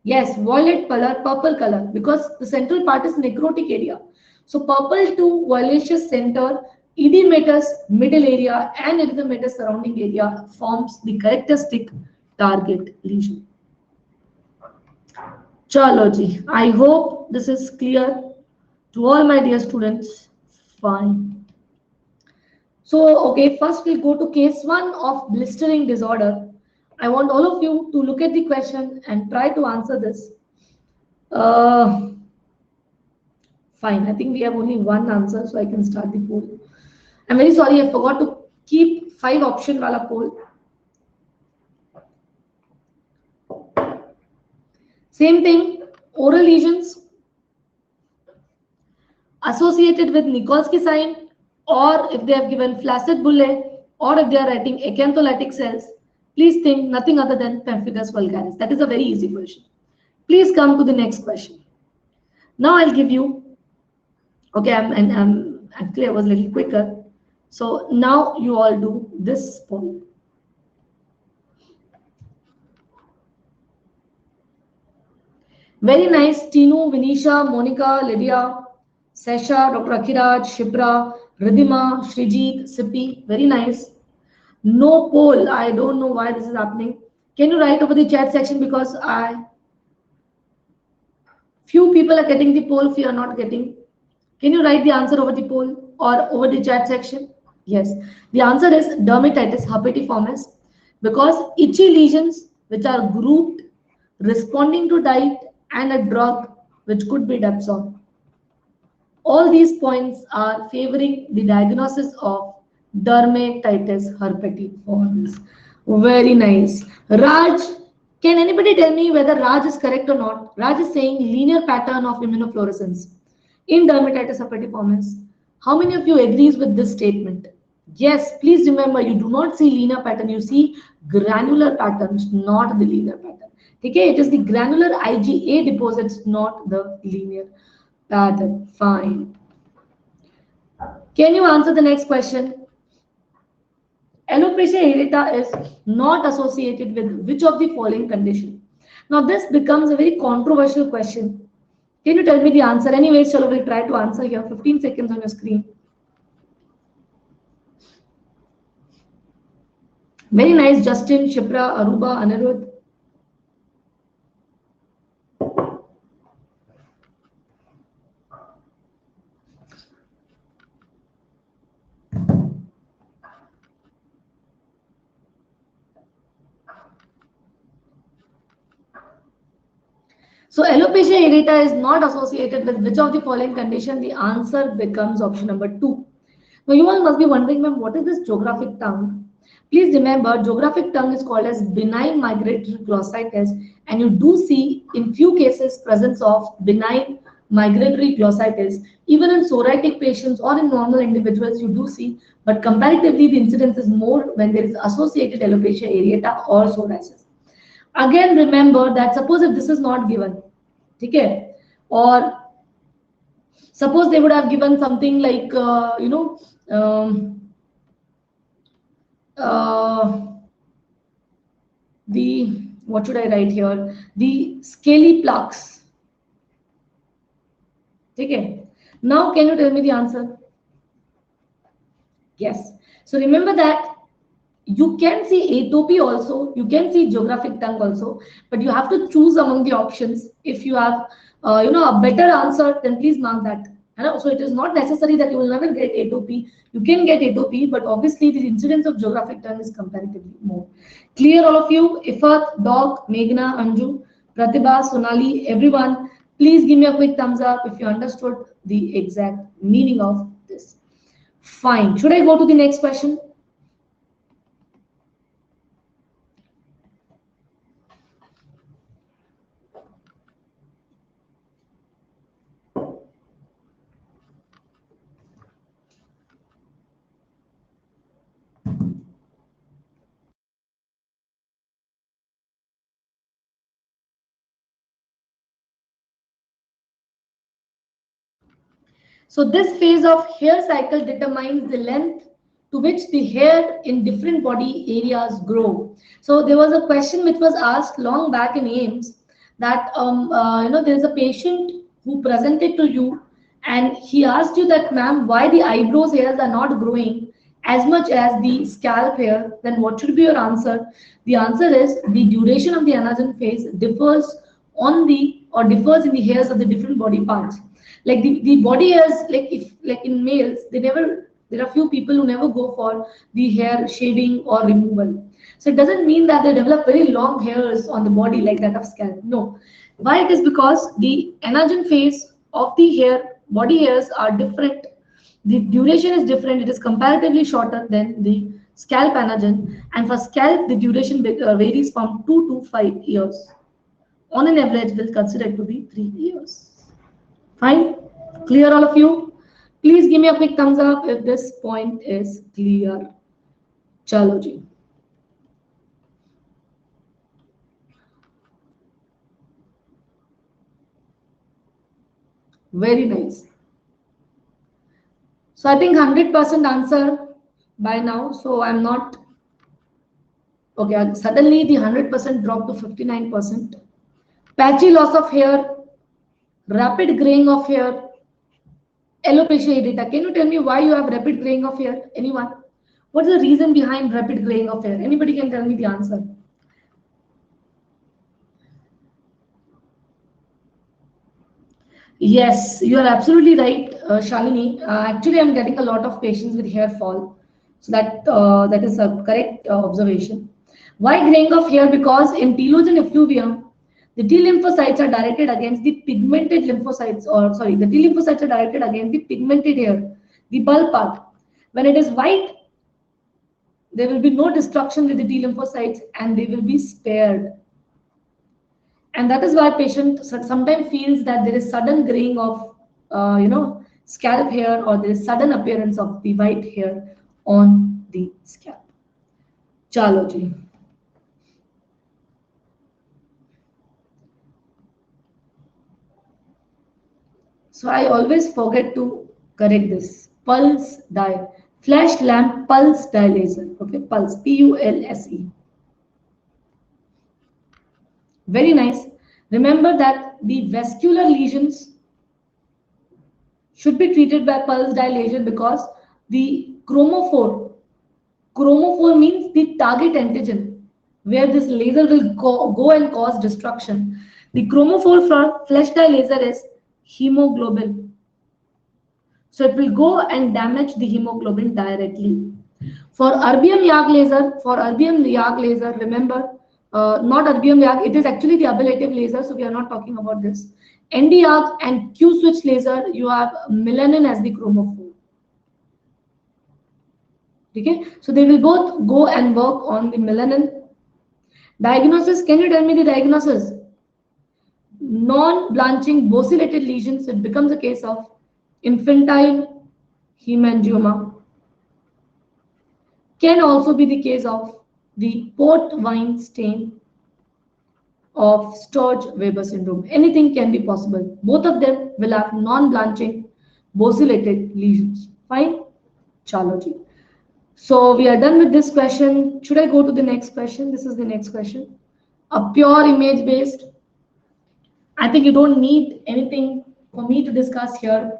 Yes, violet color, purple color, because the central part is necrotic area. So purple to violaceous center, edematous middle area, and erythematous surrounding area forms the characteristic target lesion. Chalo ji, I hope this is clear to all my dear students. Fine. So, okay, first we'll go to case 1 of blistering disorder. I want all of you to look at the question and try to answer this. Fine, I think we have only one answer, so I can start the poll. I'm very sorry, I forgot to keep 5 option wala poll. Same thing, oral lesions associated with Nikolsky sign, or if they have given flaccid bullae, or if they are writing acantholytic cells, please think nothing other than pemphigus vulgaris. That is a very easy question. Please come to the next question. Now I'll give you, okay, actually I was a little quicker. So now you all do this poll. Very nice, Tinu, Vinisha, Monica, Lydia, Sesha, Dr. Akiraj, Shipra, Ridhima, Shrijit, Sippy. Very nice. No poll. I don't know why this is happening. Can you write over the chat section, because few people are getting the poll, few are not getting. Can you write the answer over the poll or over the chat section? Yes. The answer is dermatitis herpetiformis, because itchy lesions which are grouped responding to diet and a drug which could be Dapsone. All these points are favoring the diagnosis of dermatitis herpetiformis. Very nice. Raj, can anybody tell me whether Raj is correct or not? Raj is saying linear pattern of immunofluorescence in dermatitis herpetiformis. How many of you agrees with this statement? Yes, please remember, you do not see linear pattern, you see granular patterns, not the linear pattern. Okay, it is the granular IgA deposits, not the linear pattern. Fine. Can you answer the next question? Alopecia areata is not associated with which of the following condition? Now this becomes a very controversial question. Can you tell me the answer? Anyways, Shalo will try to answer here. 15 seconds on your screen. Very nice, Justin, Shipra, Aruba, Anirudh. So alopecia areata is not associated with which of the following condition? The answer becomes option number 2. Now you all must be wondering, ma'am, what is this geographic tongue? Please remember, geographic tongue is called as benign migratory glossitis, and you do see in few cases presence of benign migratory glossitis. Even in psoriatic patients or in normal individuals, you do see, but comparatively the incidence is more when there is associated alopecia areata or psoriasis. Again, remember that suppose if this is not given, okay, or suppose they would have given something like, the, what should I write here? The scaly plaques. Okay. Now, can you tell me the answer? Yes. So remember that you can see atopy also, you can see geographic tongue also, but you have to choose among the options. If you have, a better answer, then please mark that. So it is not necessary that you will never get atopy. You can get atopy, but obviously the incidence of geographic turn is comparatively more. Clear, all of you? Ifat, Dog, Meghna, Anju, Pratibha, Sonali, everyone, please give me a quick thumbs up if you understood the exact meaning of this. Fine. Should I go to the next question? So this phase of hair cycle determines the length to which the hair in different body areas grow. So there was a question which was asked long back in AIMS that there is a patient who presented to you and he asked you that, ma'am, why the eyebrows hairs are not growing as much as the scalp hair. Then what should be your answer? The answer is the duration of the anagen phase differs on the or differs in the hairs of the different body parts. Like the body hairs, like if like in males, they never, there are few people who never go for the hair shaving or removal. So it doesn't mean that they develop very long hairs on the body like that of scalp. No. Why? It is because the anagen phase of the hair, body hairs are different. The duration is different. It is comparatively shorter than the scalp anagen. And for scalp, the duration varies from 2 to 5 years. On an average, we'll consider it to be 3 years. Fine? Clear, all of you? Please give me a quick thumbs up if this point is clear. Chalo ji. Very nice. So I think 100% answer by now. So I'm not okay. Suddenly the 100% dropped to 59%. Patchy loss of hair, rapid graying of hair, alopecia areata. Can you tell me why you have rapid graying of hair? Anyone? What's the reason behind rapid graying of hair? Anybody can tell me the answer. Yes, you are absolutely right, Shalini. Actually, I'm getting a lot of patients with hair fall. So that is a correct observation. Why graying of hair? Because in telogen effluvium, the T lymphocytes are directed against the pigmented lymphocytes, or sorry, the T lymphocytes are directed against the pigmented hair, the bulb part. When it is white, there will be no destruction with the T lymphocytes and they will be spared. And that is why patient sometimes feels that there is sudden graying of scalp hair, or there is sudden appearance of the white hair on the scalp. Chalo ji. So I always forget to correct this. Pulse dye, flash lamp pulse dye laser. Okay, pulse, Pulse. Very nice. Remember that the vascular lesions should be treated by pulse dilation because the chromophore means the target antigen where this laser will go and cause destruction. The chromophore for flash dye laser is hemoglobin. So it will go and damage the hemoglobin directly. For erbium YAG laser, remember, not erbium YAG, it is actually the ablative laser, so we are not talking about this. ND YAG and Q switch laser, you have melanin as the chromophore. Okay, so they will both go and work on the melanin. Diagnosis, can you tell me the diagnosis? Non-blanching bosilated lesions, it becomes a case of infantile hemangioma. Can also be the case of the port wine stain of Sturge-Weber syndrome. Anything can be possible. Both of them will have non-blanching bosilated lesions. Fine? Chalo ji. So we are done with this question. Should I go to the next question? This is the next question. A pure image based. I think you don't need anything for me to discuss here.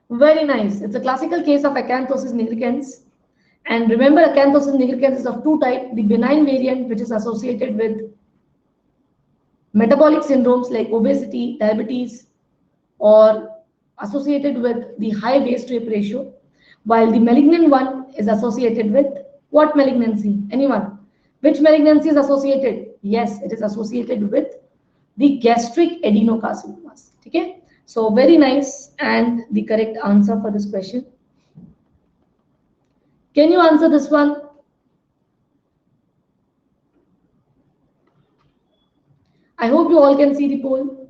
Very nice. It's a classical case of acanthosis nigricans. And remember, acanthosis nigricans is of two types. The benign variant, which is associated with Metabolic syndromes like obesity, diabetes, or associated with the high waist to hip ratio, while the malignant one is associated with what malignancy? Anyone? Which malignancy is associated? Yes, it is associated with the gastric adenocarcinomas. Okay, so very nice, and the correct answer for this question. Can you answer this one? I hope you all can see the poll.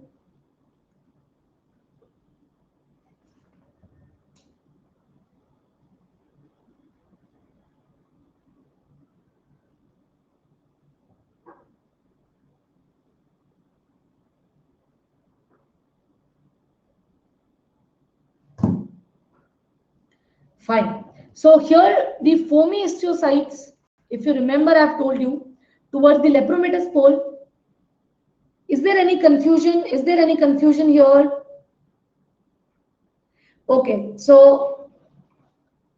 Fine. So here the foamy histiocytes, if you remember, I've told you towards the lepromatous pole. Is there any confusion? Is there any confusion here? Okay, so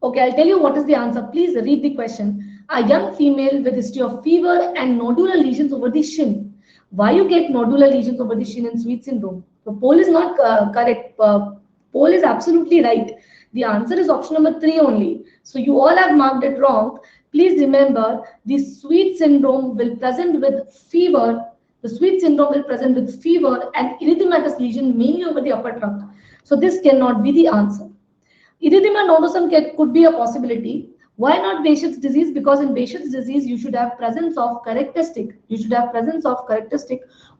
I'll tell you what is the answer. Please read the question. A young female with history of fever and nodular lesions over the shin. Why you get nodular lesions over the shin in Sweet syndrome? The poll is not correct. Poll is absolutely right. The answer is option number 3 only. So you all have marked it wrong. Please remember, the Sweet syndrome will present with fever. The Sweet syndrome will present with fever and erythematous lesion mainly over the upper trunk. So this cannot be the answer. Erythema nodosum could be a possibility. Why not Behçet's disease? Because in Behçet's disease, you should have presence of characteristic.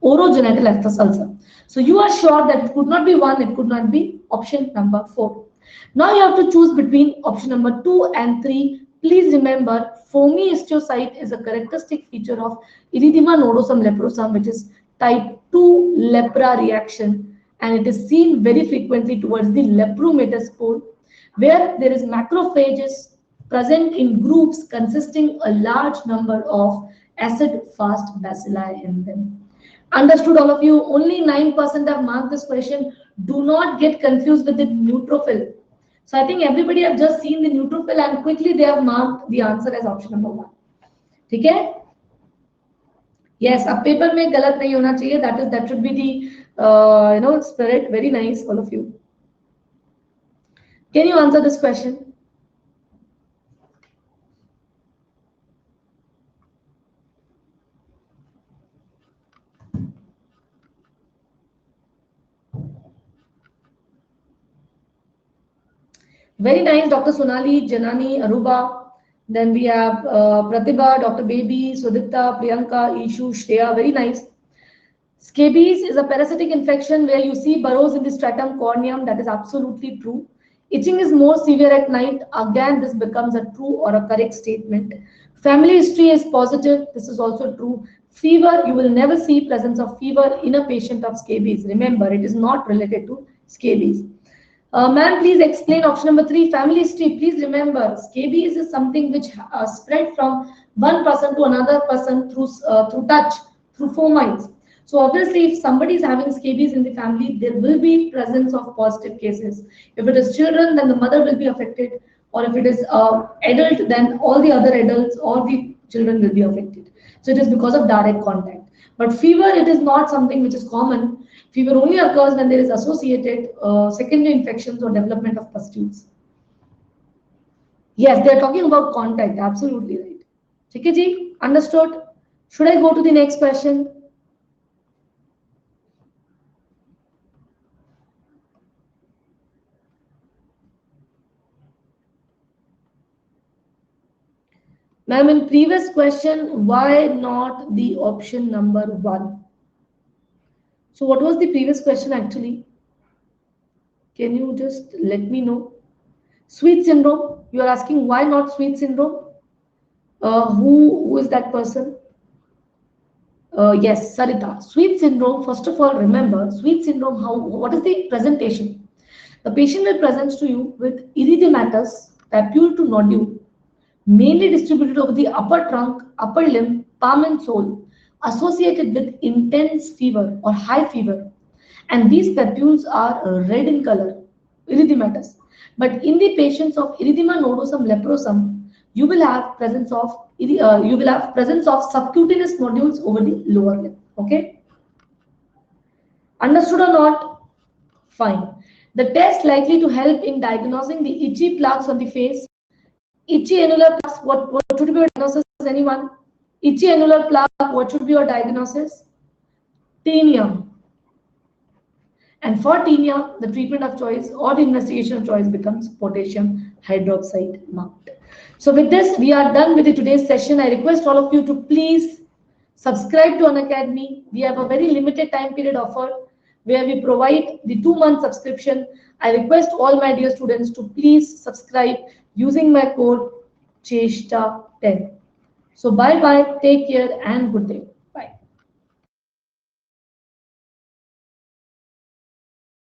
Orogenital aphthous ulcer. So you are sure that it could not be 1, it could not be option number 4. Now you have to choose between option number 2 and 3. Please remember, foamy histiocyte is a characteristic feature of erythema nodosum leprosum, which is type 2 lepra reaction, and it is seen very frequently towards the lepromatous pole, where there is macrophages present in groups consisting a large number of acid-fast bacilli in them. Understood, all of you? Only 9% have marked this question. Do not get confused with the neutrophil. So I think everybody have just seen the neutrophil and quickly they have marked the answer as option number 1. Okay? Yes, अब paper में गलत नहीं होना चाहिए. That should be the spirit. Very nice, all of you. Can you answer this question? Very nice, Dr. Sonali, Janani, Aruba. Then we have Pratibha, Dr. Baby, Sudipta, Priyanka, Ishu, Shreya. Very nice. Scabies is a parasitic infection where you see burrows in the stratum corneum. That is absolutely true. Itching is more severe at night. Again, this becomes a true or a correct statement. Family history is positive. This is also true. Fever, you will never see presence of fever in a patient of scabies. Remember, it is not related to scabies. Ma'am, please explain option number 3, family history. Please remember, scabies is something which spread from one person to another person through touch, through fomites. So obviously, if somebody is having scabies in the family, there will be presence of positive cases. If it is children, then the mother will be affected, or if it is adult, then all the other adults or the children will be affected. So it is because of direct contact. But fever, it is not something which is common. Fever only occurs when there is associated secondary infections or development of pustules. Yes, they are talking about contact. Absolutely right. Okay, ji, understood. Should I go to the next question? Ma'am, in previous question, why not the option number 1? So what was the previous question actually? Can you just let me know? Sweet syndrome. You are asking why not sweet syndrome? Who is that person? Yes, Sarita. Sweet syndrome, first of all, remember, sweet syndrome, what is the presentation? The patient will present to you with erythematous papule to nodule, mainly distributed over the upper trunk, upper limb, palm and sole, associated with intense fever or high fever. And these papules are red in color, erythematous. But in the patients of erythema nodosum leprosum, you will have presence of subcutaneous nodules over the lower lip. Okay. Understood or not? Fine. The test likely to help in diagnosing the itchy plaques on the face. Itchy annular plaques, what should be your diagnosis, anyone? Itchy annular plaque, what should be your diagnosis? Tinea. And for tinea, the treatment of choice or the investigation of choice becomes potassium hydroxide mount. So with this, we are done with today's session. I request all of you to please subscribe to Unacademy. We have a very limited time period offer where we provide the 2-month subscription. I request all my dear students to please subscribe using my code CHESTA10. So bye bye, take care and good day.